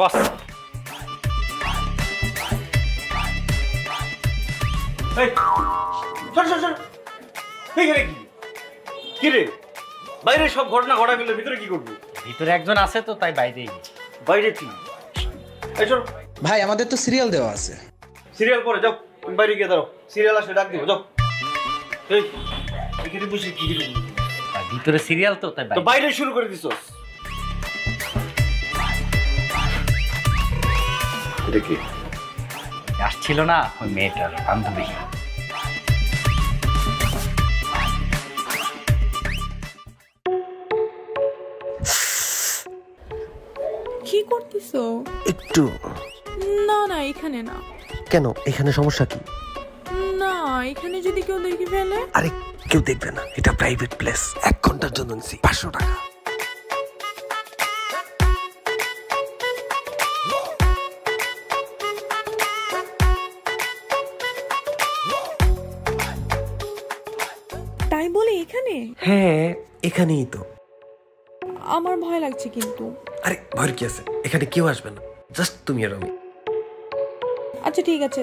বস এই চল চল চল এইখানে কি রে বাইরে সব ঘটনা ঘটা গেলে ভিতরে কি করবি ভিতরে একজন আছে তো তাই বাইরেই বাইরে কি এই চল ভাই আমাদের তো সিরিয়াল দেওয়া আছে সিরিয়াল পরে যাও তুমি বাইরে গিয়ে দাঁড়াও সিরিয়াল আসলে ডাক দিব যাও এই এখানে বসে কি করবি ভিতরে সিরিয়াল তো তাই তো বাইরে শুরু করে দিছস এটা কি আসছিল না ওই মেয়েটার বান্ধবী কি করতেছো? একটু না না এখানে না। কেন এখানে সমস্যা কি? না এখানে যদি কেউ দেখে ফেলে? আরে কেউ দেখবে না, এটা প্রাইভেট প্লেস। 1 ঘন্টার জন্য নিছি 500 টাকা। তাই বলে এখানে? হ্যাঁ এখানেই তো। আমার ভয় লাগছে কিন্তু। আরে ভয় কি আছে, এখানে কেউ আসবে না, জাস্ট তুমি আর আমি। আচ্ছা ঠিক আছে।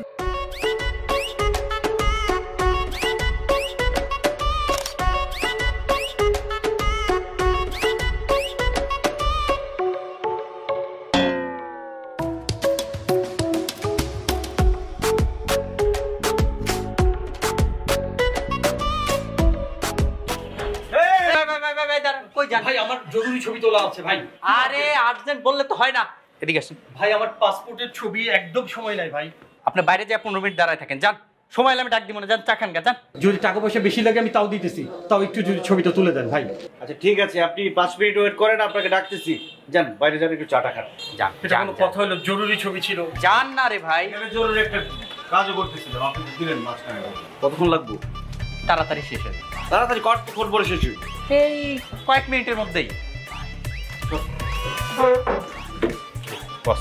ভাই আমার জরুরি ছবি তোলা আছে ভাই। আরে আর্জেন্ট বললে তো হয় না, এদিকে আসুন। ভাই আমার পাসপোর্টের ছবি একদম সময় নাই ভাই। আপনি বাইরে যে 15 মিনিট দাঁড়ায় থাকেন, যান। সময় হলে আমি ডাক দিব না, যান চা খান গা, যান। যদি টাকা পয়সা বেশি লাগে আমি তাও দিতেছি, তাও একটু যদি ছবিটা তুলে দেন ভাই। আচ্ছা ঠিক আছে, আপনি 5 মিনিট ওয়েট করেন, আপনাকে ডাকতেছি। যান বাইরে যান, একটু চাটা খান। যান এটা কোনো কথা হলো? জরুরি ছবি ছিল। যান না রে ভাই, এখানে জরুরি একটা কাজও করতেছিলাম, আপনি দিলেন মাঝখানে। কতক্ষণ লাগবে? তাড়াতাড়ি শেষ হবে। তাড়াতাড়ি কতক্ষণ পরে শেষ হবে? এই কয়েক মিনিটের মধ্যেই। বস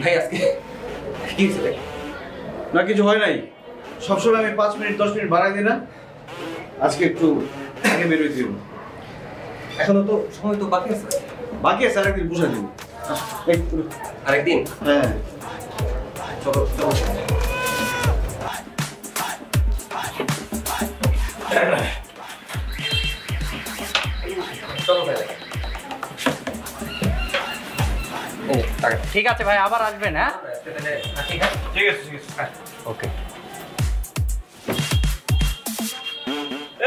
ভাই আজকে কি হয়েছে ভাই? না কিছু হয় নাই, সবসময় আমি 5 মিনিট 10 মিনিট বাড়াই দিই না, আজকে একটু আগে বেরোই দিব। এখনো তো সময় তো বাকি আছে। বাকি আছে, আরেকদিন বুঝাই দিব। আরেকদিন? হ্যাঁ চলো চলো। চলো ভাই। ঠিক আছে ভাই, আবার আসবেন। হ্যাঁ ঠিক আছে ঠিক আছে। ওকে।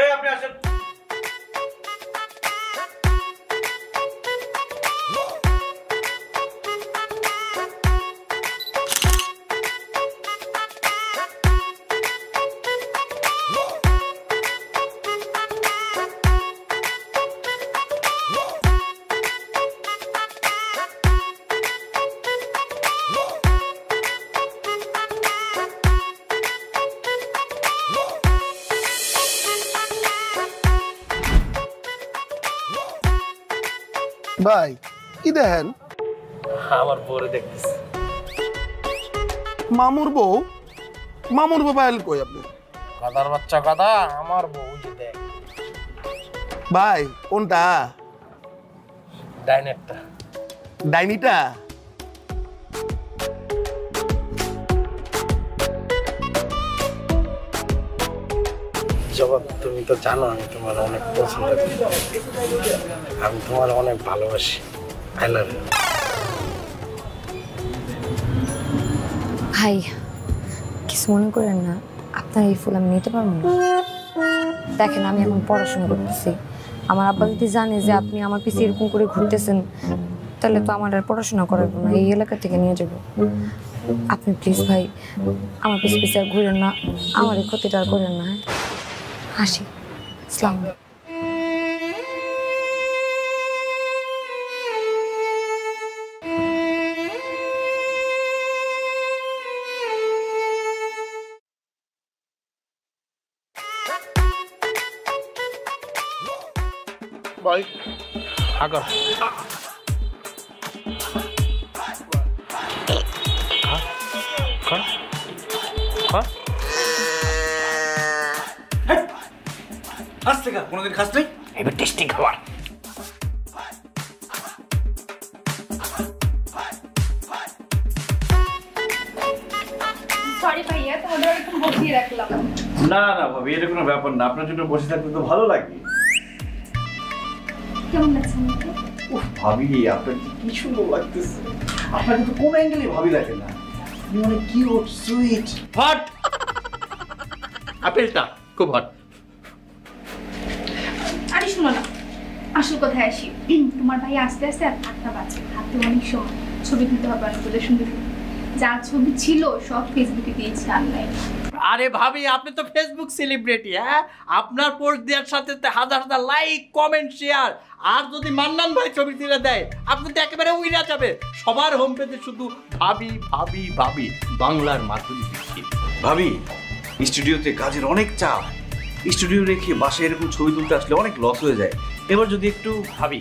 এই আপনি আসেন। ভাই কি দেখেন? আমার বউরে দেখতেছি। মামুর বউ? মামুর বউ পাইল কই আপনি? গাদার বাচ্চা গাদা, আমার বউ যে দেখ। ভাই কোনটা? ডাইনেরটা। ডাইনিটা? জবাব, তুমি তো জানো আমি তোমার অনেক পছন্দ করি, আমি তোমার অনেক ভালোবাসি। I love you. ভাই কিছু মনে করেন না, আপনার এই ফুল আমি নিতে পারবো না। দেখেন আমি এখন পড়াশোনা করতেছি, আমার আব্বা যদি জানে যে আপনি আমার পিছে এরকম করে ঘুরতেছেন তাহলে তো আমার আর পড়াশোনা করাবো না, এই এলাকা থেকে নিয়ে যাব। আপনি প্লিজ ভাই আমার পিছে পিছে আর ঘুরেন না, আমার এই ক্ষতিটা আর করেন না। হাসি আসসালাম। ভাই আগর খাস থেকে কোনোদিন খাস নাই এবার টেস্টিং খাবার সরি ভাইয়া তোমাদের এরকম বসিয়ে রাখলাম। না না ভাবি এটা কোনো ব্যাপার না, আপনার জন্য বসে থাকতে তো ভালো লাগে। কেমন লাগছে আমাকে? উফ ভাবি আপনার কি সুন্দর লাগতেছে, আপনাকে তো কোন অ্যাঙ্গেলে ভাবি লাগে না, আপনি অনেক কিউট সুইট। হট আপেলটা খুব হট। আরে শোনো না, আসল কথায় আসি। তোমার ভাই আস্তে আস্তে আর 8টা বাজে, হাতে অনেক সময়, ছবি তুলতে হবে অনেকগুলো সুন্দর সুন্দর। যা ছবি ছিল সব ফেসবুকে দিয়েছে অনলাইন। আরে ভাবি আপনি তো ফেসবুক সেলিব্রিটি, হ্যাঁ আপনার পোস্ট দেওয়ার সাথে হাজার হাজার লাইক কমেন্ট শেয়ার, আর যদি মান্নান ভাই ছবি তুলে দেয় আপনি তো একেবারে উইরা যাবে। সবার হোম পেজে শুধু ভাবি ভাবি ভাবি, বাংলার মাধুরী দীক্ষিত। ভাবি স্টুডিওতে কাজের অনেক চাপ, স্টুডিও রেখে বাসায় এরকম ছবি তুলতে আসলে অনেক লস হয়ে যায়। এবার যদি একটু ভাবি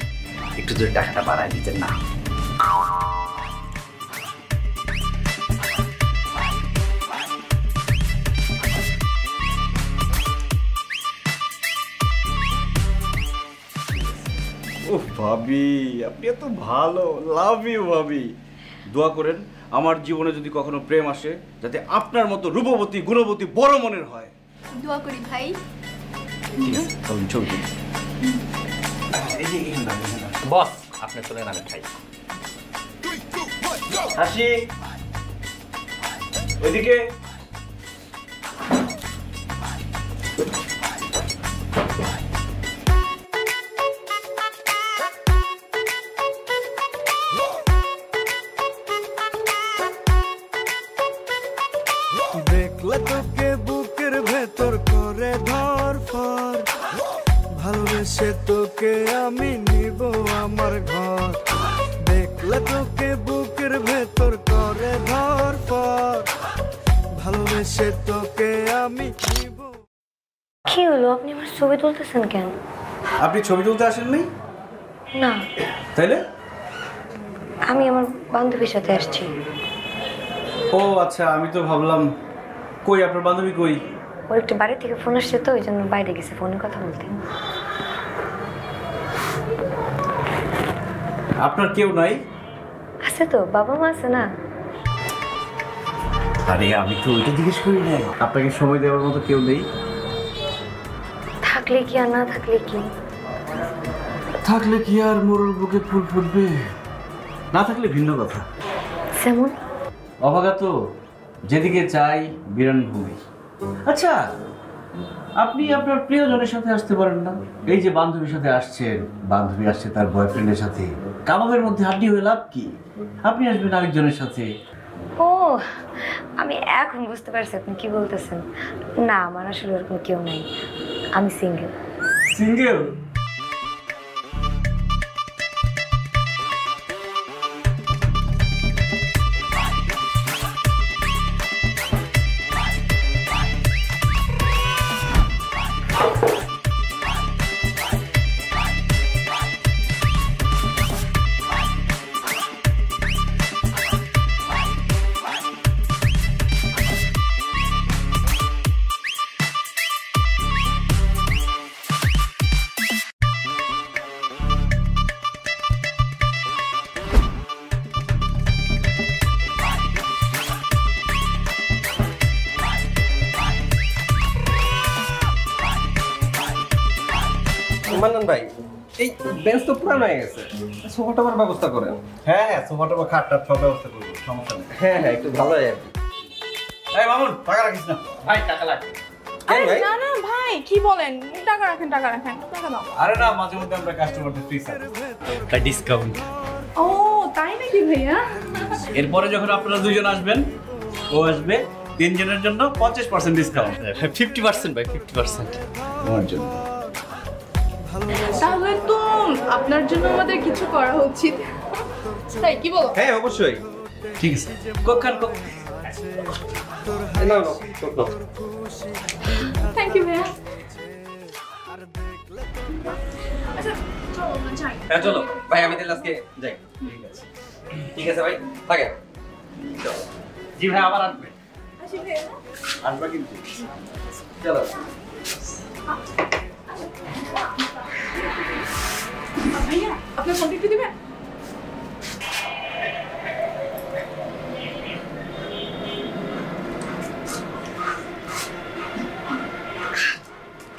একটু যদি টাকাটা বাড়ায় দিতেন না। ও ভাবি আপনি এত ভালো, লাভ ইউ ভাবি। দোয়া করেন আমার জীবনে যদি কখনো প্রেম আসে যাতে আপনার মতো রূপবতী গুণবতী বড় মনের হয়। দোয়া করি ভাই। ঠিক আছে তাহলে ছবি তুলি। এই যে এখানে দাঁড়ান, এখানে দাঁড়ান। বস আপনি চলে নামে খাই। হাসি ওইদিকে। দেখলে তোকে বুকের ভেতর করে ধরফর, ভালোবেসে তোকে আমি নিব আমার ঘর। দেখলে তোকে বুকের ভেতর করে ধরফর, ভালোবেসে তোকে আমি নিব। কি হলো, আপনি আমার ছবি তুলতেছেন কেন? আপনি ছবি তুলতে আসেননি? না, তাইলে? আমি আমার বান্ধবীর সাথে আসছি। ও আচ্ছা, আমি তো ভাবলাম কই আপনার বান্ধবী কই? ওর একটু বাড়ি থেকে ফোন আসছে তো, ওই জন্য বাইরে গেছে ফোনে কথা বলতে। আপনার কেউ নাই? আছে তো, বাবা মা আছে না। আরে আমি তো ওইটা জিজ্ঞেস করি নাই, আপনাকে সময় দেওয়ার মতো কেউ নেই? থাকলে কি আর না থাকলে কি? থাকলে কি আর মোরর বুকে ফুল ফুটবে, না থাকলে ভিন্ন কথা। যেমন অভাগা তো যেদিকে চাই বিরান ভূমি। আচ্ছা আপনি আপনার প্রিয়জনের সাথে আসতে পারেন না? এই যে বান্ধবীর সাথে আসছেন, বান্ধবী আসছে তার বয়ফ্রেন্ডের সাথে, কাবাবের মধ্যে হাড্ডি হয়ে লাভ কি? আপনি আসবেন আরেকজনের সাথে। ও, আমি এখন বুঝতে পারছি আপনি কি বলতেছেন। না, আমার আসলে ওরকম কেউ নাই, আমি সিঙ্গেল। সিঙ্গেল? মান্নান ভাই, এই বেঞ্চ তো পুরানো হয়ে গেছে, সোফা টোফার ব্যবস্থা করেন। হ্যাঁ হ্যাঁ, সোফা টোফা খাট টাট সব ব্যবস্থা করবো, সমস্যা নেই। হ্যাঁ হ্যাঁ, একটু ভালো হয় আর কি। এই মামুন টাকা রাখিস না। ভাই টাকা লাগবে। আরে না না ভাই, কি বলেন, টাকা রাখেন টাকা রাখেন, টাকা দাও। আরে না, মাঝে মধ্যে আমরা কাস্টমারদের ফ্রি সার্ভিস, একটা ডিসকাউন্ট। ও তাই নাকি ভাইয়া? এরপরে যখন আপনারা দুইজন আসবেন, ও আসবে, তিনজনের জন্য 50% ডিসকাউন্ট। 50% ভাই, 50% তোমার জন্য। তাহলে তো আপনার জন্য আমাদের কিছু করা উচিত, তাই কি বলো? হ্যাঁ অবশ্যই। ঠিক আছে, কোকান কোক। না থ্যাংক ইউ ভাইয়া। আচ্ছা আমরা যাই। হ্যাঁ চলো ভাই, আমি তাহলে আজকে যাই। ঠিক আছে ভাই, থাকে। জি ভাই, আবার আসবে। আসি ভাইয়া। আসবা কিন্তু। চলো। ভাইয়া আপনার ফোনটা একটু দিবেন?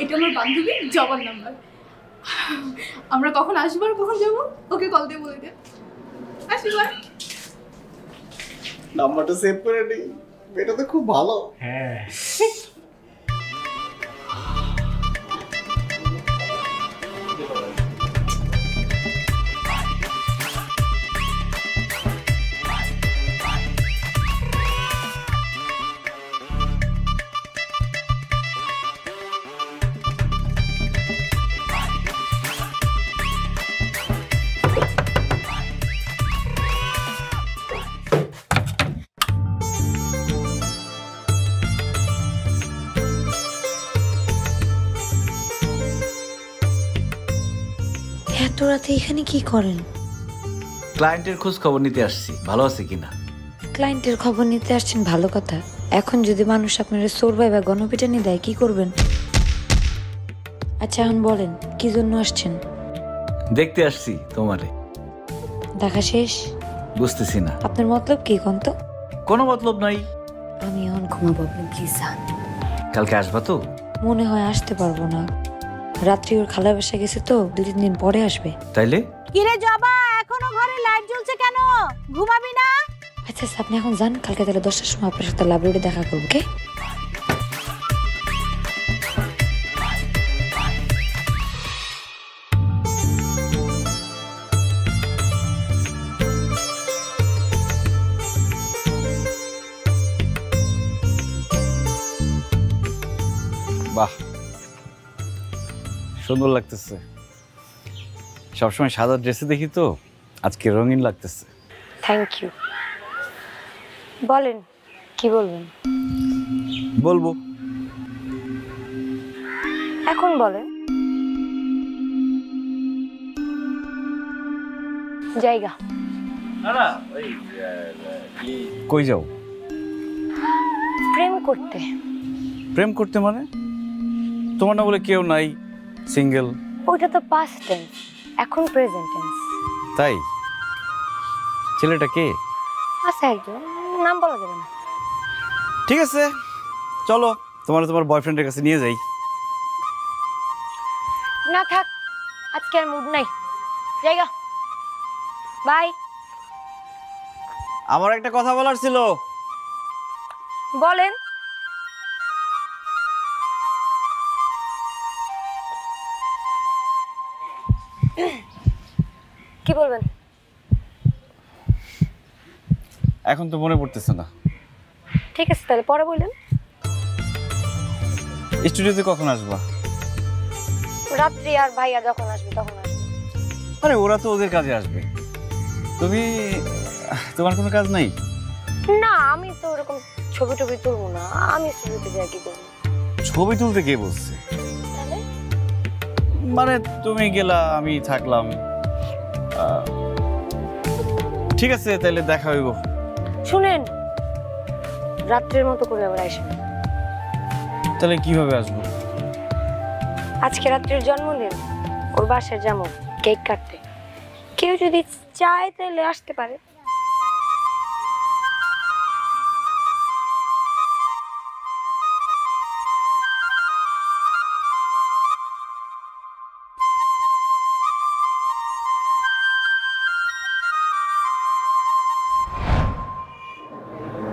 এটা আমার বান্ধবী জবার নাম্বার। আমরা কখন আসবো আর কখন যাবো ওকে কল দিয়ে বলে দেন। আসি ভাই। নাম্বারটা সেভ করে নি, এটা তো খুব ভালো। হ্যাঁ এত রাতে এখানে কি করেন? ক্লায়েন্টের খোঁজ খবর নিতে আসছি, ভালো আছে কিনা। ক্লায়েন্টের খবর নিতে আসছেন, ভালো কথা। এখন যদি মানুষ আপনারা চোর বা গণপিটানি দেয় কি করবেন? আচ্ছা এখন বলেন কি জন্য আসছেন? দেখতে আসছি তোমারে। দেখা শেষ? বুঝতেছি না আপনার মতলব কি কোন তো? কোনো মতলব নাই। আমি এখন ঘুমাবো, আপনি কি চান? কালকে আসবা তো? মনে হয় আসতে পারবো না, রাত্রি ওর খালা বাসা গেছে তো, 2-3 দিন পরে আসবে। তাইলে কিরে জবা, এখনো ঘরে লাইট জ্বলছে কেন? ঘুমাবি না? আচ্ছা আচ্ছা, আপনি এখন যান, কালকে তাহলে 10টার সময় আপনার সাথে লাভ রোডে দেখা করবো। কে বাহ, সুন্দর লাগতেছে। সবসময় সাদা ড্রেসে দেখি তো, আজকে রঙিন লাগতেছে। Thank you. বলেন কি বলবেন? বলবো। এখন বলেন। জায়গা কই যাও? প্রেম করতে। প্রেম করতে মানে? তোমার না বলে কেউ নাই, সিঙ্গেল? ওইটা তো পাস্ট টেন্স, এখন প্রেজেন্ট টেন্স। তাই? ছেলেটা কে? আচ্ছা একজন, নাম বলা যাবে না। ঠিক আছে চলো, তোমার বয়ফ্রেন্ডের কাছে নিয়ে যাই। না থাক, আজকে আর মুড নাই। জায়গা বাই। আমার একটা কথা বলার ছিল। বলেন। কি বলবেন? এখন তো মনে পড়তেছে না। ঠিক আছে তাহলে পরে বললেন। স্টুডিওতে কখন আসবা? রাত্রি আর ভাইয়া যখন আসবে তখন আসবে। আরে ওরা তো ওদের কাজে আসবে, তোমার কোনো কাজ নাই? না আমি তো ওরকম ছবি টবি তুলবো না, আমি স্টুডিওতে যাই কি করবো? ছবি তুলতে কে বলছে? মানে তুমি গেলা, আমি থাকলাম। ঠিক আছে তাহলে দেখা হইব। শুনেন, রাত্রের মতো করে আবার আসবেন। তাহলে কিভাবে আসবো? আজকে রাত্রির জন্মদিন, ওর বাসায় যাবো কেক কাটতে। কেউ যদি চায় তাহলে আসতে পারে।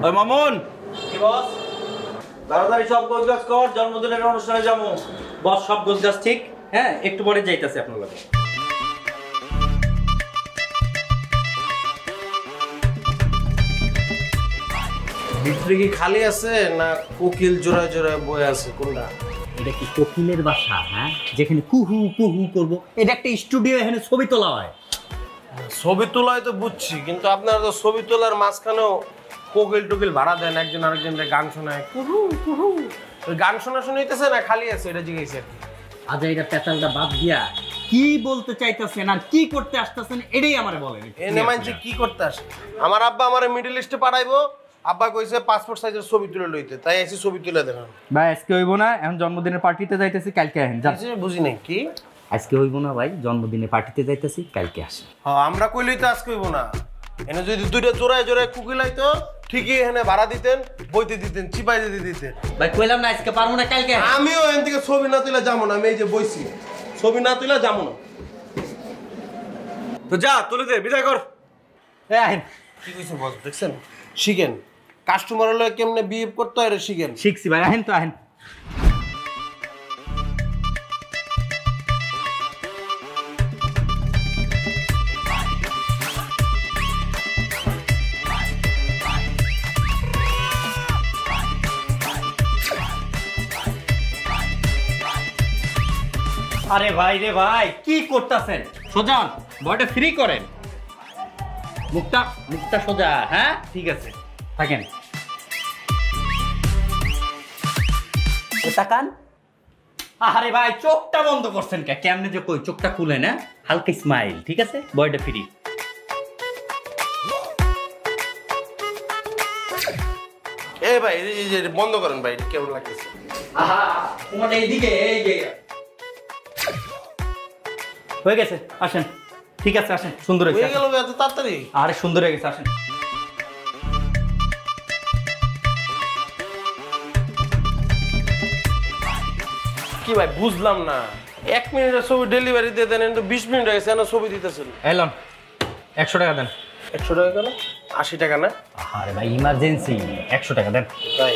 ওই মামুন, কি বস? তাড়াতাড়ি সব গোছগাছ কর, জন্মদিনের অনুষ্ঠানে যাবো। বস সব গোছগাছ ঠিক, হ্যাঁ একটু পরে যাইতাছে আপনার লগে। ভিতরে কি খালি আছে না কোকিল জোড়ায় জোড়ায় বয়ে আছে, কোনটা? এটা কি কোকিলের বাসা? হ্যাঁ, যেখানে কুহু কুহু করবো। এটা একটা স্টুডিও, এখানে ছবি তোলা হয়। ছবি তোলায় তো বুঝছি, কিন্তু আপনারা তো ছবি তোলার মাঝখানেও কোকিল টোকিল ভাড়া দেন, একজন আরেকজনের গান শোনায়, কুহু কুহু। ওই গান শোনা শুনাইতেছে না খালি আছে, এটা জিজ্ঞেস আর কি। আজ এটা পেতালটা বাদ দিয়া কি বলতে চাইতেছেন আর কি করতে আসতেছেন এটাই আমারে বলেন। এনে মানছে কি করতে আসে? আমার আব্বা আমারে মিডল ইস্টে পাঠাইবো, আব্বা কইছে পাসপোর্ট সাইজের ছবি তুলে লইতে, তাই এসে ছবি তুলে দেখান। ভাই আজকে হইব না, এখন জন্মদিনের পার্টিতে যাইতেছি, কালকে আসেন। বুঝি নাই কি আজকে হইব না ভাই, জন্মদিনের পার্টিতে যাইতেছি, কালকে আসেন। হ্যাঁ আমরা কইলেই তো আজকে হইব না। এনে যদি দুইটা জোড়ায় জোড়ায় কুকি লাইতো ঠিকই এখানে ভাড়া দিতেন, বইতে দিতেন, চিপাই দিতেন। ভাই কইলাম না আজকে পারবো না, কালকে। আমিও এখান থেকে ছবি না তুলে যাবো না, আমি এই যে বইছি, ছবি না তুলে যাবো না। তো যা তুলে দে, বিদায় কর। কি কইছে বস, দেখছেন? শিখেন, কাস্টমার হলে কেমনে বিহেভ করতে হয় শিখেন। শিখছি ভাই, আহেন তো আহেন। আরে ভাই রে ভাই, কি করতেছেন? সোজা বয়টা ফ্রি করেন, মুখটা সোজা। হ্যাঁ ঠিক আছে, থাকেন। তাকান। আরে ভাই চোখটা বন্ধ করছেন কে? কেমনে যে কই, চোখটা খুলে না, হালকা স্মাইল, ঠিক আছে? বয়টা ফ্রি। এই ভাই এই যে বন্ধ করেন ভাই, কেমন লাগতেছে? আহা তোমার এইদিকে, এই যে হয়ে গেছে, আসেন। ঠিক আছে আসেন, সুন্দর হয়েছে। হয়ে গেল এত তাড়াতাড়ি? আরে সুন্দর হয়ে গেছে, আসেন। কি ভাই বুঝলাম না, 1 মিনিটের ছবি ডেলিভারি দিয়ে দেন, 20 মিনিট হয়ে গেছে এখনো ছবি দিতেছেন। এলন 100 টাকা দেন। 100 টাকা কেন? 80 টাকা না? আরে ভাই ইমার্জেন্সি, 100 টাকা দেন। তাই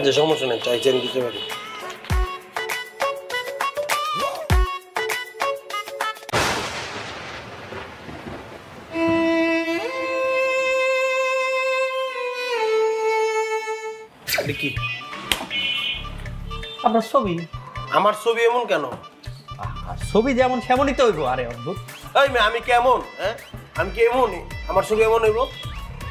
যে সমস্যা নেই, চাই চেন দিতে পারি। কি আপনার ছবি? আমার ছবি এমন কেন? ছবি যেমন সেমনই তো হইব। আরে অদ্ভুত। এই মেয়ে আমি কেমন? হ্যাঁ আমি কি এমনই? আমার ছবি এমন হইব?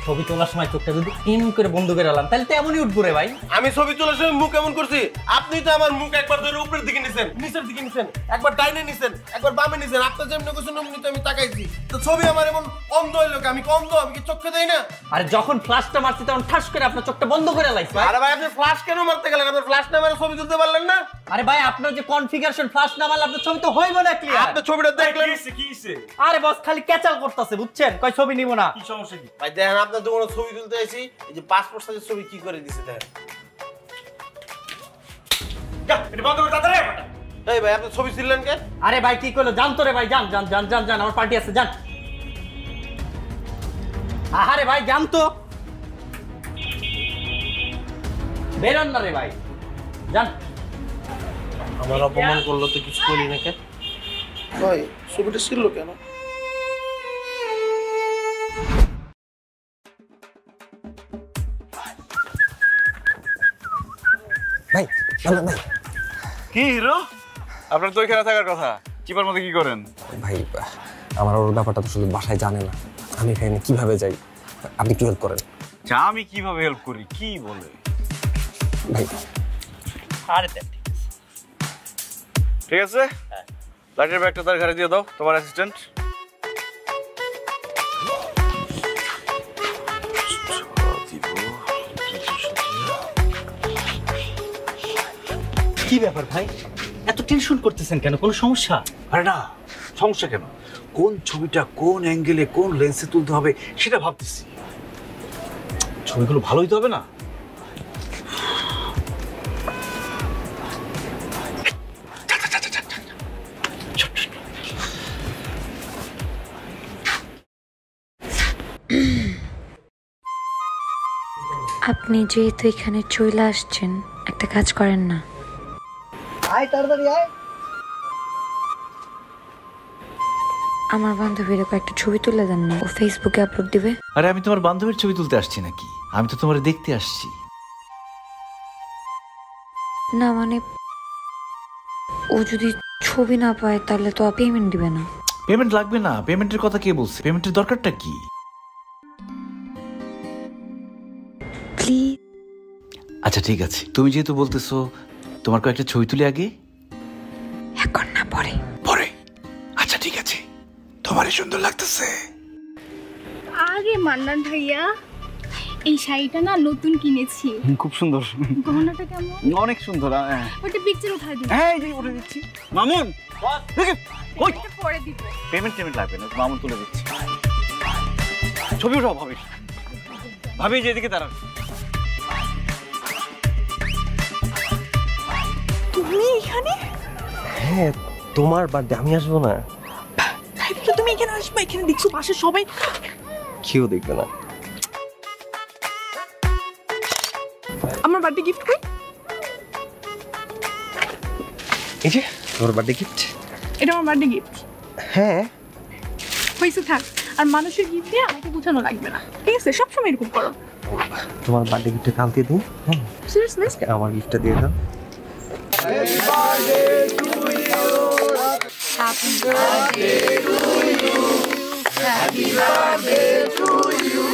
ছবি তোলার সময় চোখটা যদি এম করে বন্ধ করে এলাম তাহলে তো এমনই উঠবো রে ভাই। আমি ছবি তোলার সময় মুখ এমন করছি? আপনি তো আমার মুখ একবার ধরে উপরের দিকে নিছেন, নিচের দিকে নিছেন, একবার ডাইনে নিছেন, একবার বামে নিছেন। আপনি যেমন কইছেন অমনি তো আমি তাকাইছি। তো ছবি আমার এমন অন্ধ হইলো, আমি কি অন্ধ? আমি কি চোখে দেই না? আরে যখন ফ্ল্যাশটা মারছি তখন ঠাস করে আপনার চোখটা বন্ধ করে লাইছে। আরে ভাই আপনি ফ্ল্যাশ কেন মারতে গেলেন? আপনি ফ্ল্যাশ না মারে ছবি তুলতে পারলেন না? আরে ভাই আপনার যে কনফিগারেশন, ফ্ল্যাশ না মারলে আপনার ছবি তো হইব না ক্লিয়ার। আপনি ছবিটা দেখলেন কি হইছে? আরে বস খালি ক্যাচাল করতেছে, বুঝছেন? কই ছবি নিব না। কি সমস্যা কি ভাই? দেখেন আপনার দোকানে ছবি তুলতে আইছি, এই যে পাসপোর্ট সাইজের ছবি কি করে দিছে দেখেন। যা এটা বন্ধ করে তাড়াতাড়ি আয়। এই ভাই আপনি ছবি তুললেন কে? আরে ভাই কি কইলো জান তো রে ভাই, জান জান জান জান জান, আমার পার্টি আছে, জান। আরে ভাই জান তো, বেরোন না রে ভাই, জান। আমার অপমান করলো তো কিছু করি না কে? ভাই ছবিটা ছিল কেন? ভাই ভাই কি হিরো, আপনার তো এখানে থাকার কথা, চিপার মধ্যে কি করেন? ভাই আমার ওর ব্যাপারটা তো শুধু বাসায় জানে না, আমি এখানে কিভাবে যাই, আপনি একটু হেল্প করেন। যা আমি কিভাবে হেল্প করি, কি বলে ভাই? আরে ঠিক আছে, লাইটের ব্যাগটা তার ঘরে দিয়ে দাও, তোমার অ্যাসিস্ট্যান্ট। কি ব্যাপার ভাই, এত টেনশন করতেছেন কেন? কোনো সমস্যা? আরে না, সমস্যা কেন? কোন ছবিটা কোন অ্যাঙ্গেলে কোন লেন্সে তুলতে হবে সেটা ভাবতেছি। ছবিগুলো ভালোই তো হবে না? আপনি যেহেতু এখানে চলে আসছেন, একটা কাজ করেন না, আয় তাড়াতাড়ি আয়। আমার বান্ধবীর কয়েকটা ছবি তুলে দেন না, ও ফেসবুকে আপলোড দিবে। আরে আমি তোমার বান্ধবীর ছবি তুলতে আসছি নাকি? আমি তো তোমার দেখতে আসছি। না মানে ও যদি ছবি না পায় তাহলে তো পেমেন্ট দিবে না। পেমেন্ট লাগবে না, পেমেন্টের কথা কে বলছে? পেমেন্টের দরকারটা কি? প্লিজ। আচ্ছা ঠিক আছে, তুমি যেহেতু বলতেছো, তোমার কয়েকটা ছবি তুলে আগে। এখন না, পরে। পরে? সবারই সুন্দর লাগতেছে। আরে মান্নান ভাইয়া, এই শাড়িটা না নতুন কিনেছি। খুব সুন্দর। গহনাটা কেমন? অনেক সুন্দর। ওটা পিকচার উঠাই দিন। হ্যাঁ, এই যে উঠে দিচ্ছি। মামুন, ওই এটা পরে দিব। পেমেন্ট লাগবে না, মামুন তুলে দিচ্ছি। ছবি উঠাও ভাবি। ভাবি যেদিকে দাঁড়ান। তুমি এখানে? হ্যাঁ, তোমার বার্থডে, আমি আসবো না? তুমি এখানে আসবে? এখানে দেখছো পাশে সবাই কেউ দেখবে না। আমার বার্থডে গিফট কই? এই যে তোমার বার্থডে গিফট। এটা আমার বার্থডে গিফট। হ্যাঁ হয়েছে, থাক। আর মানুষের গিফট দিয়ে আমাকে বোঝানো লাগবে না, ঠিক আছে? সবসময় এরকম করো। তোমার বার্থডে গিফটটা কালকে দিন। হ্যাঁ সিরিয়াসলি? আমার গিফটটা দিয়ে দাও। Happy birthday to you. Happy birthday to you.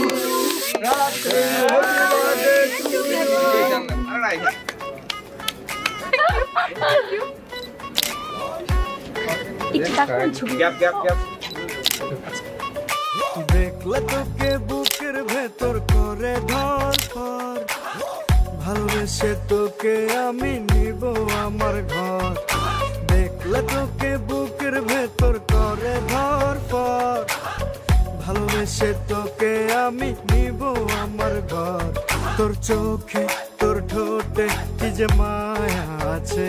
Happy birthday to you. Happy birthday to you. একটু তাকান ছবি। দেখলে তোকে বুকের ভেতর করে ধরফর, ভালোবেসে তোকে আমি নিব আমার ঘর। দেখলে তোকে বুকের ভেতর করে ধরফর, ভালোবেসে তোকে আমি নিব আমার ঘর। তোর চোখে তোর ঠোঁটে কি যে মায়া আছে,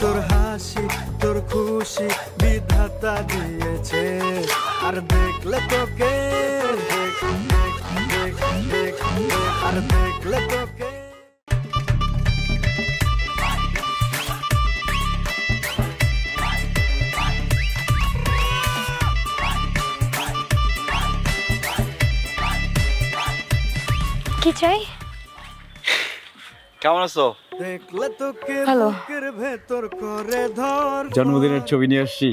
তোর হাসি তোর খুশি বিধাতা দিয়েছে। আর দেখলে তোকে দেখ দেখ দেখ দেখ দেখ, আর দেখলে তোকে কি চাই? কেমন আছো? দেখলে তোকে হ্যালো। বুকের ভেতর করে ধর। জন্মদিনের ছবি নিয়ে আসছি,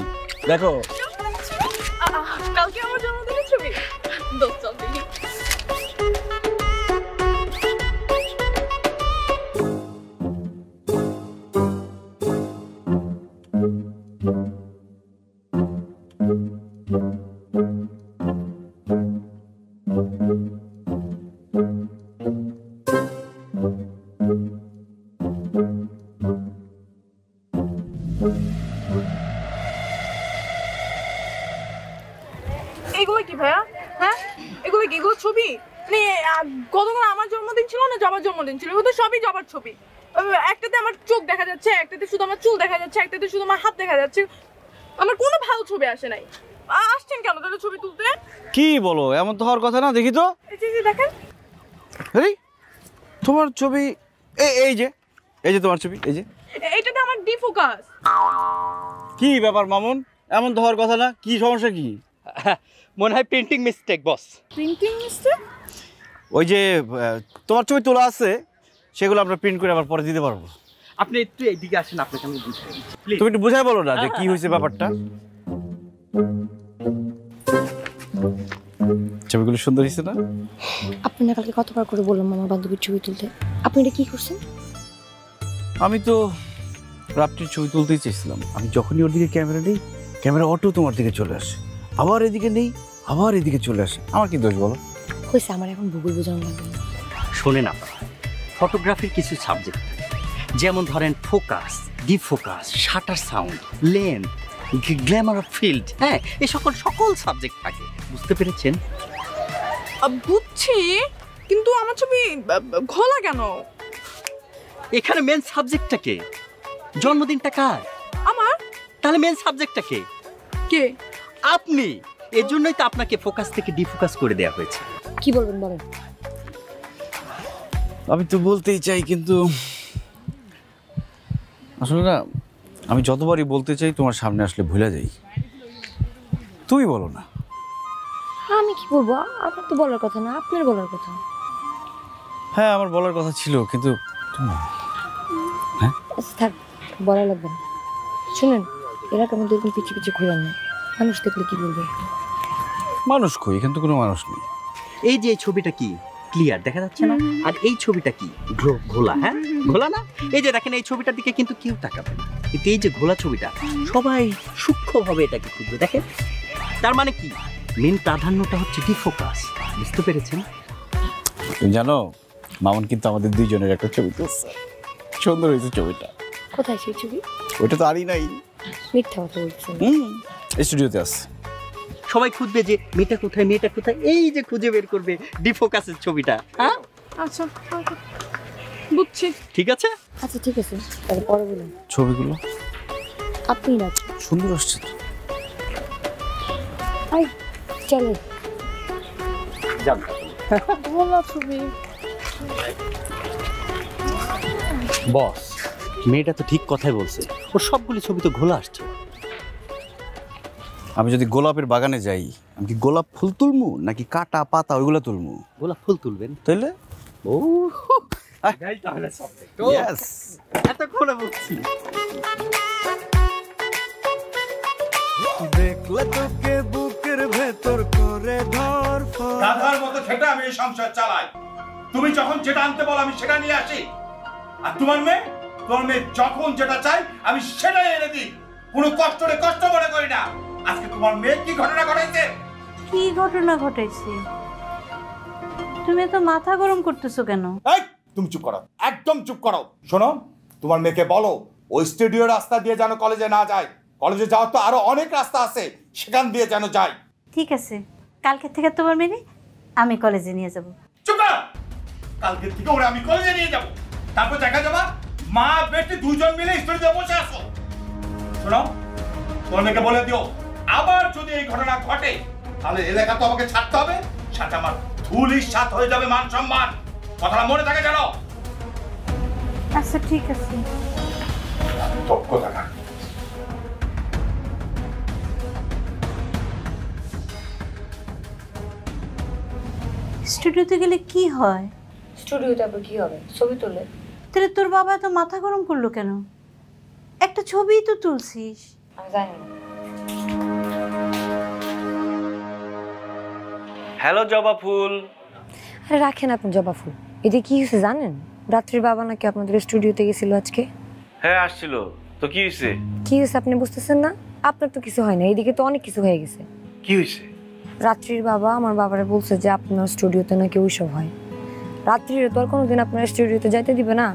দেখো। কালকে আমার জন্মদিনের ছবি। দোস্ত চল দেখি। এগুলো কি ভাইয়া? হ্যাঁ, এগুলো কি? এগুলো ছবি? মানে গতকাল আমার জন্মদিন ছিল না জবার জন্মদিন ছিল, এগুলো তো সবই জবার ছবি। একটাতে আমার চোখ দেখা যাচ্ছে, একটাতে শুধু আমার চুল দেখা যাচ্ছে, একটাতে শুধু আমার হাত দেখা যাচ্ছে। আমার কোনো ভালো ছবি আসে নাই। আসছেন কেন তাহলে ছবি তুলতে? কি বলো, এমন তো হওয়ার কথা না। দেখি তো। এই যে দেখেন, এই তোমার ছবি। এই যে তোমার ছবি। এই যে এইটাতে আমার ডিফোকাস। কি ব্যাপার মামুন, এমন তো হওয়ার কথা না। কি সমস্যা কি? মনে হয় printing mistake boss. Printing mistake? ওই যে তোমার ছবি তোলা আছে, সেগুলো আমরা প্রিন্ট করে আবার পরে দিতে পারবো। আপনি একটু এইদিকে আসেন, আপনাকে আমি বুঝাই দিচ্ছি প্লিজ। তুমি একটু বুঝাই বলো না যে কি হয়েছে ব্যাপারটা। ছবিগুলো সুন্দর হয়েছে না? আপনি না কালকে কতবার করে বললাম আমার বান্ধবীর ছবি তুলতে, আপনি এটা কি করছেন? আমি তো রাত্রির ছবি তুলতেই চেয়েছিলাম। আমি যখনই ওর দিকে ক্যামেরা নেই, ক্যামেরা অটো তোমার দিকে চলে আসে, আবার এদিকে নেই, আবার এদিকে চলে আসে। আমার কি দোষ বলো? হয়েছে, আমার এখন ভূগোল বোঝানো লাগবে না। শোনেন আপনারা, ফটোগ্রাফির কিছু সাবজেক্ট থাকে, যেমন ধরেন focus, defocus, shutter sound, length, Glamour of field. হ্যাঁ, এই সকল সাবজেক্ট থাকে। বুঝতে পেরেছেন? বুঝছি, কিন্তু আমার ছবি ঘোলা কেন? এখানে মেন সাবজেক্টটা কে? জন্মদিনটা কার? আমার। তাহলে মেন সাবজেক্টটা কে? কে? আপনি। এর জন্যই তো আপনাকে ফোকাস থেকে ডিফোকাস করে দেওয়া হয়েছে। কি বলবেন বলেন। আমি তো বলতেই চাই, কিন্তু আসলে না, আমি যতবারই বলতে চাই তোমার সামনে আসলে ভুলে যাই। তুমি বলো না। আমি কি বলবো? আমার তো বলার কথা না, আপনার বলার কথা। হ্যাঁ, আমার বলার কথা ছিল, কিন্তু হ্যাঁ থাক, বলা লাগবে না। শুনেন, এলাকার মধ্যে এরকম পিছিয়ে পিছিয়ে ঘুরেন না, মানুষ দেখলে কি বলবে? মানুষ কই? এখানে তো কোনো মানুষ নেই। এই যে এই ছবিটা কি ক্লিয়ার দেখা যাচ্ছে না? আর এই ছবিটা কি ঘোলা? হ্যাঁ, ঘোলা না? এই যে দেখেন, এই ছবিটার দিকে কিন্তু কেউ তাকাবে না, কিন্তু এই যে ঘোলা ছবিটা সবাই সূক্ষ্মভাবে এটাকে খুঁজবে। দেখেন, তার মানে কি মেন প্রাধান্যটা হচ্ছে ডিফোকাস, বুঝতে পেরেছেন? তুমি জানো মামুন কিন্তু আমাদের দুইজনের একটা ছবি তুলছে, সুন্দর হয়েছে ছবিটা। কোথায় সেই ছবি? ওইটা তো আরই নাই। মিথ্যা কথা বলছেন। স্টুডিওতে আছে। সবাই খুঁজবে যে মেয়েটা কোথায়, মেয়েটা কোথায়, এই যে খুঁজে বের করবে ডিফোকাসের ছবিটা। হ্যাঁ আচ্ছা বুঝছি। ঠিক আছে আচ্ছা ঠিক আছে, তাহলে পরে বলুন। ছবিগুলো আপনি না সুন্দর আসছে তো। আই চলো যান। ভালো ছবি। বস, মেয়েটা তো ঠিক কথাই বলছে, ওর সবগুলি ছবি তো ঘোলা আসছে। আমি যদি গোলাপের বাগানে যাই, আমি কি গোলাপ ফুল তুলমু নাকি কাটা পাতা ওইগুলো তুলমু? গোলাপ ফুল তুলবেন। তাইলে ও তাহলে ইয়েস, এতক্ষণে বুঝছি। দেখলে তোকে বুকের ভেতর করে ধরফর। গাধার মতো খেটে আমি এই সংসার চালাই। তুমি যখন যেটা আনতে বলো আমি সেটা নিয়ে আসি, আর তোমার মেয়ে যখন যেটা চাই আমি সেটাই এনে দিই। কোনো কষ্ট মনে করি না। আজকে তোমার মেয়ে কি ঘটনা ঘটাইছে? কি ঘটনা ঘটাইছে? তুমি তো মাথা গরম করতেছো কেন? এই তুমি চুপ করো, একদম চুপ করো। শোনো, তোমার মেয়েকে বলো ওই স্টুডিও রাস্তা দিয়ে যেন কলেজে না যায়। কলেজে যাওয়ার তো আরো অনেক রাস্তা আছে, সেখান দিয়ে যেন যায়। ঠিক আছে, কালকে থেকে তোমার মেয়ে আমি কলেজে নিয়ে যাব। চুপ করো। কালকে থেকে ওরে আমি কলেজে নিয়ে যাব, তারপর দেখা যাবে মা বেটি দুজন মিলে স্টুডিওতে বসে আসো। শোনো, তোমার মেয়েকে বলে দিও আবার যদি এই ঘটনা ঘটে তাহলে এলাকা তো আমাকে ছাড়তে হবে, সাথে আমার ধুলির সাথ হয়ে যাবে মান সম্মান। কথাটা মনে থাকে জানো? আচ্ছা ঠিক আছে। স্টুডিওতে গেলে কি হয়? স্টুডিওতে আবার কি হবে? ছবি তোলে। তাহলে তোর বাবা তো মাথা গরম করলো কেন? একটা ছবিই তো তুলছিস। আমি জানি না। হ্যালো জবা ফুল। আরে রাখেন আপনি জবা ফুল। এদিকে কি হয়েছে জানেন? রাত্রির বাবা নাকি আপনাদের স্টুডিওতে গেছিল আজকে। হ্যাঁ আসছিল তো। কি হয়েছে? কি হয়েছে আপনি বুঝতেছেন না? আপনার তো কিছু হয় না, এদিকে তো অনেক কিছু হয়ে গেছে। কি হয়েছে? রাত্রির বাবা আমার বাবারে বলছে যে আপনার স্টুডিওতে নাকি ওইসব হয়। রাত্রিরে তো আর কোনোদিন আপনার স্টুডিওতে যাইতে দিবে না।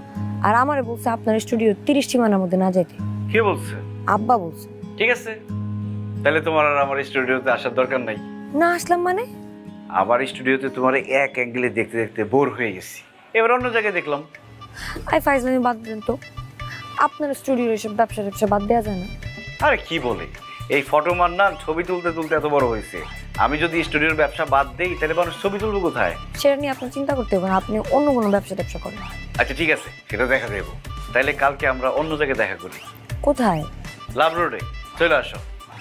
আর আমারে বলছে আপনার স্টুডিও 30 সীমানার মধ্যে না যাইতে। কে বলছে? আব্বা বলছে। ঠিক আছে, তাহলে তোমার আর আমার স্টুডিওতে আসার দরকার নাই। না আসলাম মানে? আবার স্টুডিওতে তোমার এক অ্যাঙ্গেলে দেখতে দেখতে বোর হয়ে গেছি, এবার অন্য জায়গায় দেখলাম। আই ফাইজলামি বাদ দেন তো। আপনার স্টুডিওর এসব ব্যবসা বাদ দেওয়া যায় না? আরে কি বলে, এই ফটো মান না ছবি তুলতে তুলতে এত বড় হয়েছে। আমি যদি স্টুডিওর ব্যবসা বাদ দেই তাহলে মানুষ ছবি তুলবো কোথায়? সেটা নিয়ে আপনার চিন্তা করতে হবে না, আপনি অন্য কোনো ব্যবসা করেন। আচ্ছা ঠিক আছে, সেটা দেখা দেবো। তাইলে কালকে আমরা অন্য জায়গায় দেখা করি। কোথায়? লাভ রোডে চলে আসো।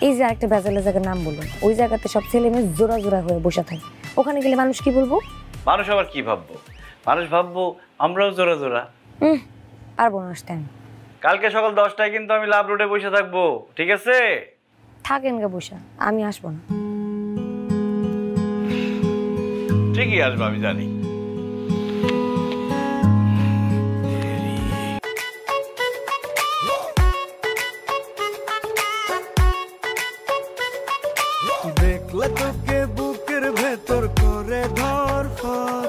এই যে একটা বেজালের জায়গার নাম বলুন, ওই জায়গাতে সব ছেলে মেয়ে জোড়া জোড়া হয়ে বসে থাকে। ওখানে গেলে মানুষ কি বলবো? মানুষ আবার কি ভাববো? মানুষ ভাববো আমরাও জোড়া জোড়া। পারবো না আসতে আমি। কালকে সকাল 10টায় কিন্তু আমি লাভ রোডে বসে থাকবো, ঠিক আছে? থাকেন গা বসে, আমি আসবো না। ঠিকই আসবো, আমি জানি। দেখলে তোকে বুকের ভেতর করে ধরফর।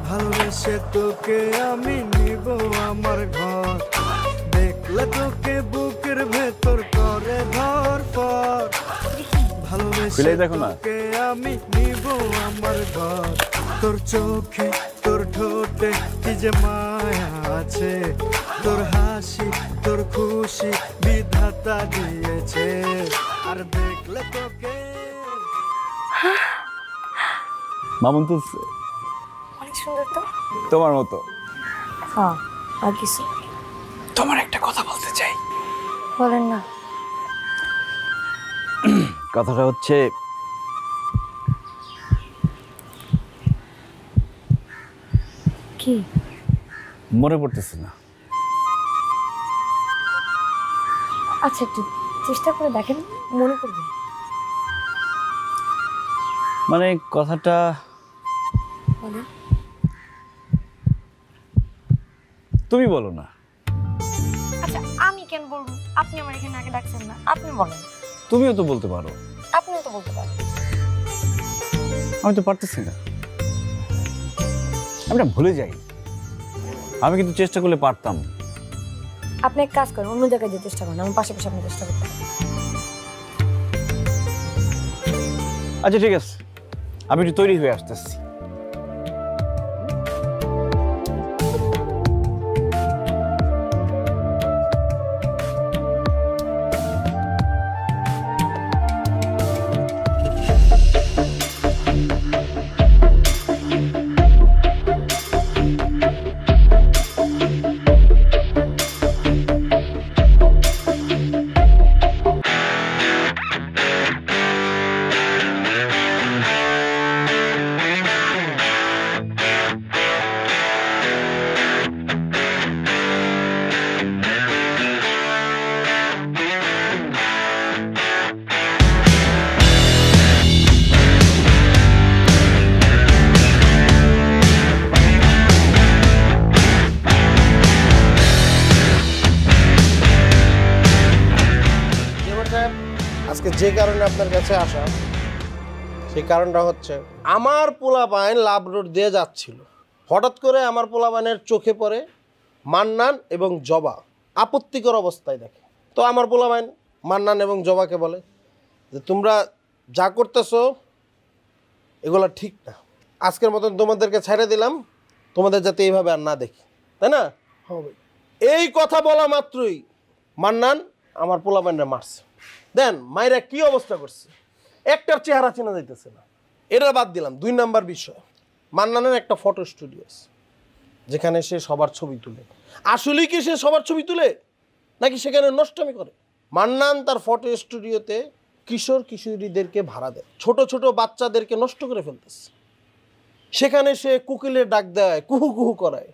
ভালোবেসে তোকে আমি নিব আমার ঘর। দেখলে তোকে বুকের ভেতর করে ধরফর। ভালোবেসে তোকে আমি নিব আমার ঘর। তোর চোখে তোর ঠোঁটে কি যে মায়া আছে, তোর হাসি তোর খুশি বিধাতা দিয়েছে। আর দেখলে তোকে মামুন তুলছে অনেক সুন্দর তো, তোমার মতো। হ্যাঁ, আর কিছু? তোমার একটা কথা বলতে চাই। বলেন না। কথাটা হচ্ছে, কি মনে পড়তেছে না। আচ্ছা একটু চেষ্টা করে দেখেন, মনে করবে। মানে কথাটা তুমি বলো না। আচ্ছা আমি কেন বলবো? আপনি আমার এখানে আগে ডাকছেন না, আপনি বলেন। তুমিও তো বলতে পারো। আপনিও তো বলতে পারেন। আমি তো পারতেছি না, আমি না ভুলে যাই। আমি কিন্তু চেষ্টা করলে পারতাম। আপনি এক কাজ করেন, অন্য জায়গায় যে চেষ্টা করেন, আমার পাশাপাশি আপনি চেষ্টা করতে পারেন। আচ্ছা ঠিক আছে, আমি একটু তৈরি হয়ে আসতেছি। আজকে যে কারণে আপনার কাছে আসা, সেই কারণটা হচ্ছে আমার পোলাপাইন লাভ রোড দিয়ে যাচ্ছিল, হঠাৎ করে আমার পোলাপাইনের চোখে পড়ে মান্নান এবং জবা আপত্তিকর অবস্থায় দেখে। তো আমার পোলাপাইন মান্নান এবং জবাকে বলে যে তোমরা যা করতেছো এগুলো ঠিক না, আজকের মতন তোমাদেরকে ছেড়ে দিলাম, তোমাদের যাতে এইভাবে আর না দেখি, তাই না? এই কথা বলা মাত্রই মান্নান আমার পোলাপাইনরা মারছে। দেন মায়েরা কি অবস্থা করছে, একটার চেহারা চেনা যাইতেছে না। এটা বাদ দিলাম, 2 নাম্বার বিষয়, মান্নানের একটা ফটো স্টুডিও আছে যেখানে সে সবার ছবি তুলে। আসলেই কি সে সবার ছবি তুলে নাকি সেখানে নষ্টমি করে? মান্নান তার ফটো স্টুডিওতে কিশোর কিশোরীদেরকে ভাড়া দেয়, ছোট ছোট বাচ্চাদেরকে নষ্ট করে ফেলতেছে। সেখানে সে কোকিলের ডাক দেয়, কুহু কুহু করায়।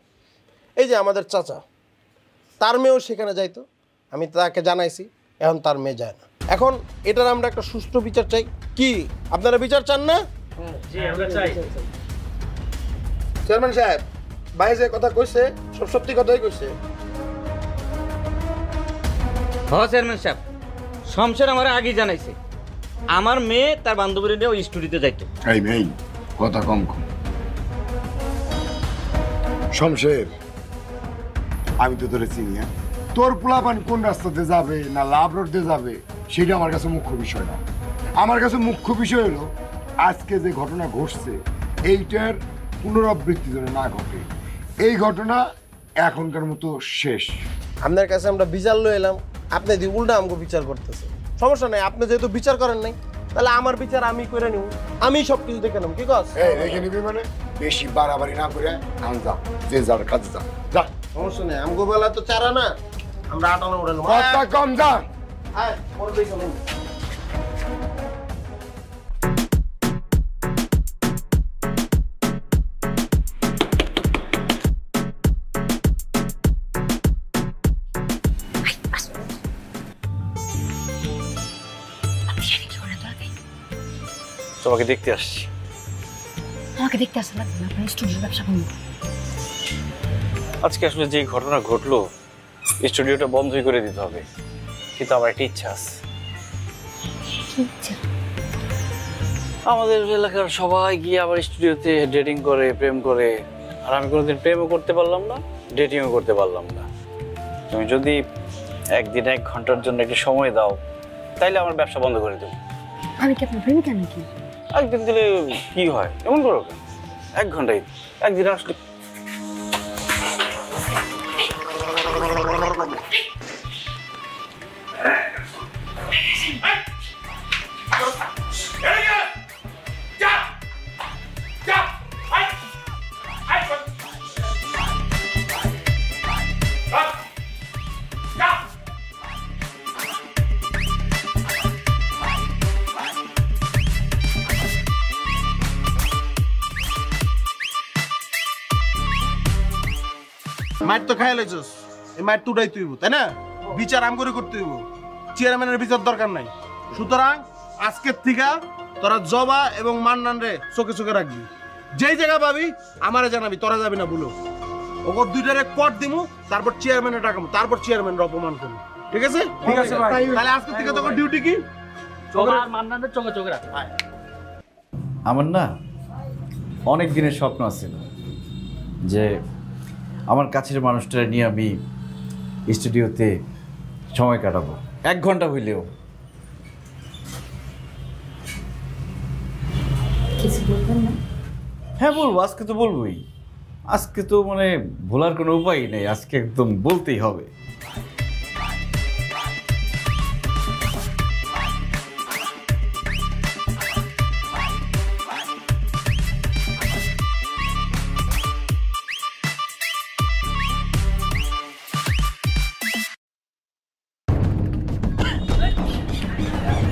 এই যে আমাদের চাচা, তার মেয়েও সেখানে যাইতো, আমি তাকে জানাইছি, এখন তার মেয়ে যায় না। এখন এটার আমরা একটা সুষ্ঠু বিচার চাই। কি আপনারা বিচার চান না? চেয়ারম্যান সাহেব, ভাই যে কথা কইছে সব সত্যি কথাই কইছে। হ্যাঁ চেয়ারম্যান সাহেব, শমশের আমার আগেই জানাইছে আমার মেয়ে তার বান্ধবীর নিয়ে ওই স্টুডিওতে যাইতো। এই মেয়ে কথা কম কম। শমশের, আমি তো তোরে চিনি, তোর পোলাপান কোন রাস্তাতে যাবে না লাভ রোডে যাবে সেটা আমার কাছে মুখ্য বিষয় না। আমার কাছে মুখ্য বিষয় হলো আজকে যে ঘটনা ঘটছে এইটার পুনরাবৃত্তি যেন না ঘটে। এই ঘটনা এখনকার মতো শেষ। আপনার কাছে আমরা বিচার লয়ে এলাম, আপনি যদি উল্টা আমাকে বিচার করতেছে, সমস্যা নাই। আপনি যেহেতু বিচার করেন নাই, তাহলে আমার বিচার আমি করে নিব, আমি সব কিছু দেখে নেব। কি কস? দেখে নিবি মানে বেশি বাড়াবাড়ি না করে আন যা, যে যার কাজে যা। যা, সমস্যা নেই, আমগো বেলা তো চারা না, আমরা আটানো উড়ে নেব। কথা কম, যা। হ্যাঁ, পরে দেখে নেব। তোমাকে দেখতে আসছি। আমাকে দেখতে আসা লাগবে না, আপনার স্টুডিওর ব্যবসা করবো। আজকে আসলে যে ঘটনা ঘটলো, স্টুডিওটা বন্ধই করে দিতে হবে, কিন্তু আমার একটা ইচ্ছা আছে। আমাদের এলাকার সবাই গিয়ে আবার স্টুডিওতে ডেটিং করে, প্রেম করে, আর আমি কোনোদিন প্রেমও করতে পারলাম না, ডেটিংও করতে পারলাম না। তুমি যদি 1 দিন 1 ঘন্টার জন্য একটু সময় দাও, তাইলে আমার ব্যবসা বন্ধ করে দেবো। আমি কি আপনার প্রেমিকা নাকি? একদিন দিলে কি হয়, এমন করো কেন? 1 ঘন্টাই, একদিন আসলে। মাইর তো খাইয়া লাইছস, এই মাইর তুই তুইব, তাই না? বিচার আম করে করতে হইব, চেয়ারম্যানের বিচার দরকার নাই। সুতরাং আজকের থেকে তোরা জবা এবং মান্নান রে চোখে চোখে রাখবি, যেই জায়গা পাবি আমারে জানাবি, তোরা যাবি না বলো। ওকে 2টারে কোট দিমু, তারপর চেয়ারম্যানের ডাকামু, তারপর চেয়ারম্যানের অপমান করবো, ঠিক আছে? ঠিক আছে ভাই। তাহলে আজকের থেকে তোর ডিউটি কি? সবার মান্নানের চোখে চোখে রাখ। আমার না অনেক দিনের স্বপ্ন আছিল যে আমার কাছের মানুষটা নিয়ে আমি স্টুডিওতে সময় কাটাবো 1 ঘন্টা হইলেও। কিছু বলবেন না? হ্যাঁ বলবো, আজকে তো বলবোই। আজকে তো মানে ভোলার কোনো উপায় নেই, আজকে একদম বলতেই হবে।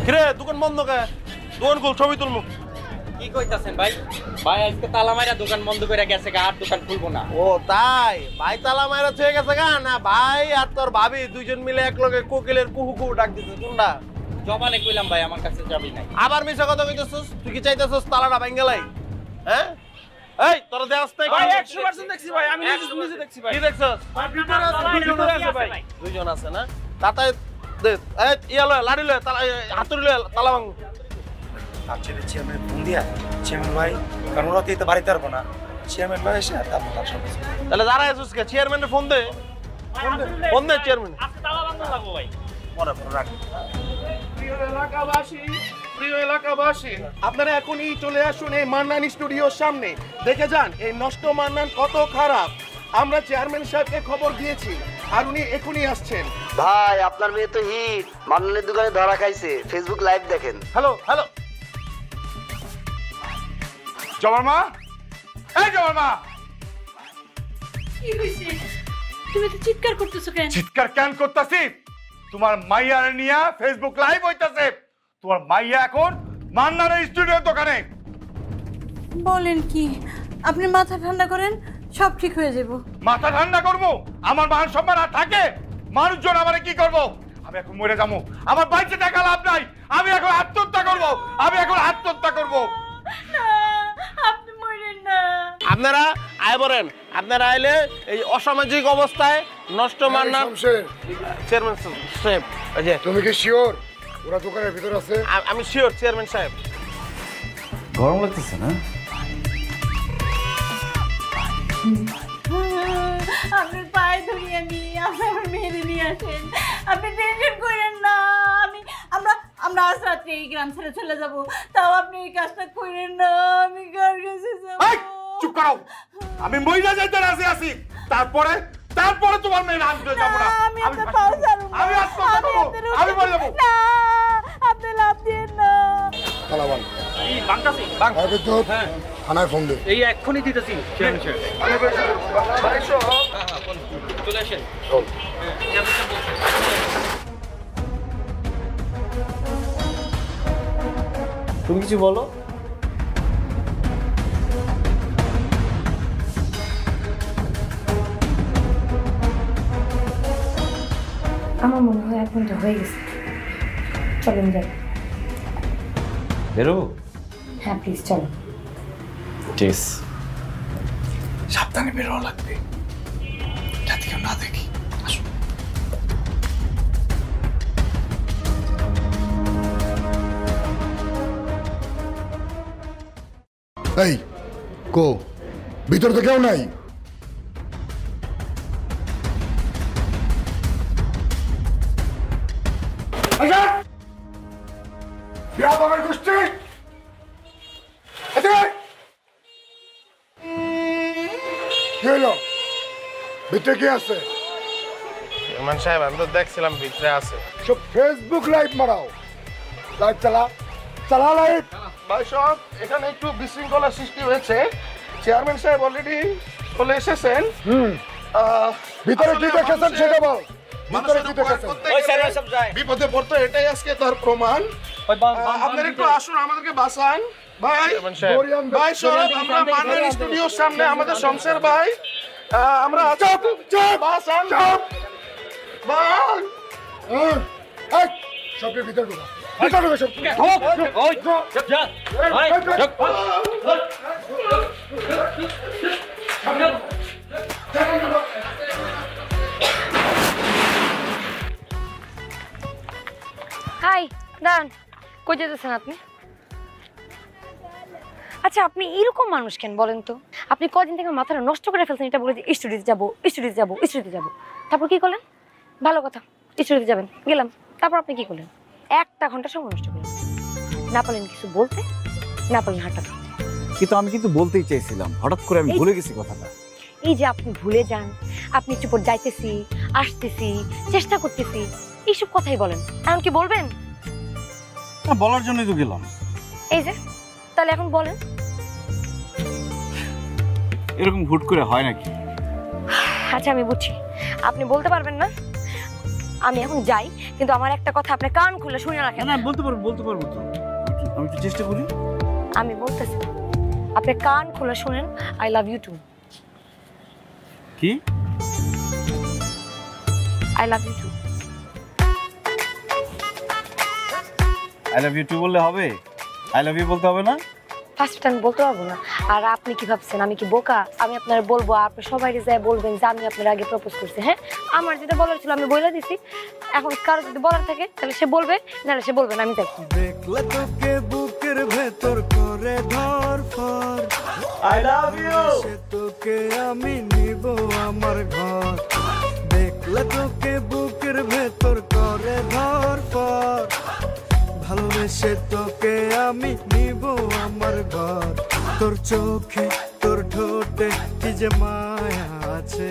কিরে দোকান বন্ধ কে? দোকান খুল, ছবি তুলমু। কি কইতাছেন ভাই? ভাই আজকে তালা মাইরা দোকান বন্ধ করে গেছে গা, আর দোকান খুলবো না। ও তাই? ভাই তালা মাইরা ছুঁয়ে গেছে গা? না ভাই আর তোর ভাবি দুইজন মিলে এক লগে কোকিলের কুহু কুহু ডাক দিতে। কোনটা? জবানে কইলাম ভাই আমার কাছে যাবি নাই। আবার মিছা কথা কইতেছস? তুই কি চাইতেছস তালাটা ভাঙা লাই? হ্যাঁ? এই তোরা দেখাস নাই? ভাই 100% দেখছি ভাই, আমি নিজে দেখছি ভাই। কি দেখছস? ভাই ভিতরে আছে ভাই। দুইজন আছে না? তাতায় দে এই ইয়ালো লাড়ি লয় তালা হাতুড়ি লয় তালা ভাঙ। আচ্ছা চেয়ারম্যান ফোন দিয়া চেয়ারম্যান ভাই, কারণ ওরা তো বাড়িতে পারবো না, চেয়ারম্যান ভাই এসে তারপর তার সব তাহলে দাঁড়ায় আছিস কে? চেয়ারম্যানের ফোন দে, ফোন দে চেয়ারম্যান। আজকে তালা বন্ধ লাগবো ভাই। পরে রাখ। প্রিয় এলাকাবাসী, আপনারা এখনই চলে আসুন এই মান্নান স্টুডিওর সামনে, দেখে যান এই নষ্ট মান্নান কত খারাপ। আমরা চেয়ারম্যান সাহেবকে খবর দিয়েছি আর উনি এখনই আসছেন। ভাই আপনার মেয়ে তো হিট, মান্নানের দোকানে ধরা খাইছে, ফেসবুক লাইভ দেখেন। হ্যালো হ্যালো জবার মা, এই জবার মা, কি হইছে? তুমি তো চিৎকার করতেছো কেন? চিৎকার কেন করতেছি? তোমার মাইয়ার নিয়া ফেসবুক লাইভ হইতাছে। তোমার মাইয়া এখন মান্নানের স্টুডিওর দোকানে। বলেন কি? আপনি মাথা ঠান্ডা করেন, সব ঠিক হয়ে যাব। মাথা ঠান্ডা করবো? আমার মান সম্মান আর থাকে? মানুষজন আমারে কি করব? আমি এখন মরে যাবো, আমার বাইচে টাকা লাভ নাই। আমি এখন আত্মহত্যা করব, আমি এখন আত্মহত্যা করব। না, আপনি মরেন না। আপনারা আয় বলেন, আপনারা আইলে এই অসামাজিক অবস্থায় নষ্ট মান্নান চেয়ারম্যান সাহেব। তুমি কি শিওর ওরা দোকানের ভিতর আছে? আমি শিওর চেয়ারম্যান সাহেব। গরম লাগতেছে না? আপনি পায়ে ধরি, আপনি আমার মেয়েরে নিয়ে আসেন। আপনি টেনশন করেন না। আমরা আজ রাত্রে এই গ্রাম ছেড়ে চলে যাব, তাও আপনি এই কাজটা করেন না। আমি কার কাছে যাব? চুপ করো, আমি মহিলা যাইতে রাজি আছি। তারপরে তোমার মেয়ে আনতে যাব না। আমি আপনার পাও ছাড়ব না। আমি আত্মহত্যা করব, আমি মরে যাব। না, আপনি লাভ দিন না। তালাবান এই বাংকাসি আর বিদ্যুৎ থানায় ফোন দে। এই এক্ষুনি দিতেছি চেয়ারম্যান সাহেব। চলে আসেন। তুমি কিছু বলো। আমার মনে হয় 1 ঘন্টা হয়ে গেছে, চলেন যাই। বেরোবো? হ্যাঁ প্লিজ চলো। ঠিক সাবধানে বেরোয়া লাগবে, যাতে কেউ না দেখি। আসুন। এই কো ভিতর তো কেউ নাই? ভিতরে কি আছে? চেয়ারম্যান সাহেব আমি তো দেখছিলাম ভিতরে আছে। সব ফেসবুক লাইভ মারাও, লাইভ চালা লাইভ। ভাই সব এখানে একটু বিশৃঙ্খলা সৃষ্টি হয়েছে। চেয়ারম্যান সাহেব অলরেডি চলে এসেছেন। ভিতরে কি দেখেছেন সেটা বল। ভিতরে কি দেখেছেন? বিপদে পড়তো, এটাই আজকে তার প্রমাণ। আপনারা একটু আসুন, আমাদেরকে বাঁচান ভাই। ভাই সব আমরা মান্নান স্টুডিওর সামনে, আমাদের শমশের ভাই, আমরা বাঁচান ভাই। সবের ভিতরে ঢোকা, ভিতরে ঢোকা সব। হাই দাঁড়ান, কই যেতেছেন আপনি? আচ্ছা আপনি এরকম মানুষ কেন বলেন তো? আপনি কদিন থেকে মাথাটা নষ্ট করে ফেলছেন এটা বলে যে স্টুডিওতে যাবো স্টুডিওতে যাবো স্টুডিওতে যাবো, তারপর কি করলেন? ভালো কথা, স্টুডিওতে যাবেন, গেলাম, তারপর আপনি কি করলেন? 1 ঘন্টা সময় নষ্ট করলেন, না পারলেন কিছু বলতে, না পারলেন হাঁটা। কিন্তু আমি কিন্তু বলতেই চাইছিলাম, হঠাৎ করে আমি ভুলে গেছি কথাটা। এই যে আপনি ভুলে যান, আপনি চুপ করে যাইতেছি আসতেছি চেষ্টা করতেছি এইসব কথাই বলেন, এখন কি বলবেন? না, বলার জন্যই তো গেলাম। এই যে তাহলে এখন বলেন। এরকম হুট করে হয় নাকি? আচ্ছা আমি বুঝছি আপনি বলতে পারবেন না, আমি এখন যাই, কিন্তু আমার একটা কথা আপনি কান খুলে শুনে রাখেন। না বলতে পারবো তো, আমি একটু চেষ্টা করি। আমি বলতেছি আপনি কান খুলে শুনেন, আই লাভ ইউ টু। কি? I love you too. I love you too বললে হবে? আই লাভ ইউ বলতে হবে না? ফার্স্ট আমি বলতে পারবো না। আর আপনি কি ভাবছেন আমি কি বোকা? আমি আপনার বলবো, আপনি সবাই যায় বলবেন যে আমি আপনার আগে প্রপোজ করছি। হ্যাঁ, আমার যেটা বলার ছিল আমি বলে দিছি, এখন কারো যদি বলার থাকে তাহলে সে বলবে, নাহলে সে বলবে না। আমি যাই। দেখলে তোকে বুকের ভেতর করে ধরফর, আই লাভ ইউ। সে তোকে আমি নিব আমার ঘর। দেখলে তোকে বুকের ভেতর করে ধরফর, ভালোবেসে তোকে আমি নিব আমার ঘর। তোর চোখে তোর ঠোঁটে কি যে মায়া আছে,